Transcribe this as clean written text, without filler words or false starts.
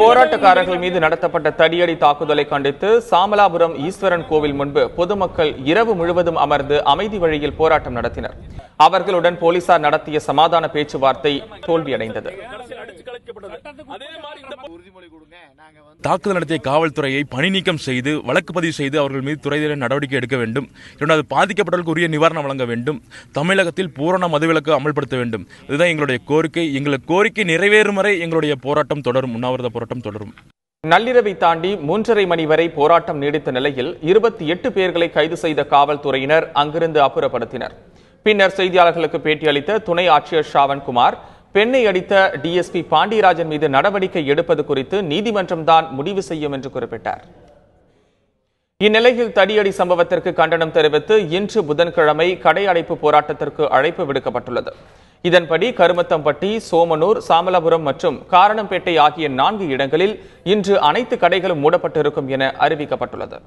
போராட்டக்காரர்கள் மீது நடத்தப்பட்ட தடியடி தாக்குதலை கண்டித்து சாமலாபுரம் ஈஸ்வரன் கோவில் முன்பு பொதுமக்கள் இரவு முழுவதும் அமர்ந்து அமைதி வழியில் போராட்டம் நடத்தினர். அவர்களுடன் போலீசார் நடத்திய சமாதான பேச்சுவார்த்தை தோல்வியடைந்தது. தாக்குதல் நடத்திய காவல்துறையை பணி நீக்கம் செய்து வழக்கு பதிவு செய்து அவர்கள் மீது துறையினர் நடவடிக்கை எடுக்க வேண்டும். இரண்டாவது, பாதிக்கப்பட்டவர்களுக்கு உரிய நிவாரணம் வழங்க வேண்டும். தமிழகத்தில் பூரண மதுவிலக்கு அமல்படுத்த வேண்டும். இதுதான் எங்களுடைய கோரிக்கை. எங்கள் கோரிக்கை நிறைவேறும் வரை எங்களுடைய போராட்டம் தொடரும். உண்ணாவிரத போராட்டம் தொடரும். நள்ளிரவை தாண்டி 3:30 மணி வரை போராட்டம் நீடித்த நிலையில் 28 பேர்களை கைது செய்த காவல்துறையினர் அங்கிருந்து அப்புறப்படுத்தினர். பின்னர் செய்தியாளர்களுக்கு பேட்டியளித்த துணை ஆட்சியர் ஷாவன்குமார், பெண்ணை அடித்த டிஎஸ்பி பாண்டியராஜன் மீது நடவடிக்கை எடுப்பது குறித்து நீதிமன்றம் தான் முடிவு செய்யும் என்று குறிப்பிட்டார். இந்நிலையில் தடியடி சம்பவத்திற்கு கண்டனம் தெரிவித்து இன்று புதன்கிழமை கடை அடைப்பு போராட்டத்திற்கு அழைப்பு விடுக்கப்பட்டுள்ளது. இதன்படி கருமத்தம்பட்டி, சோமனூர், சாமலாபுரம் மற்றும் காரணம்பேட்டை ஆகிய 4 இடங்களில் இன்று அனைத்து கடைகளும் மூடப்பட்டிருக்கும் என அறிவிக்கப்பட்டுள்ளது.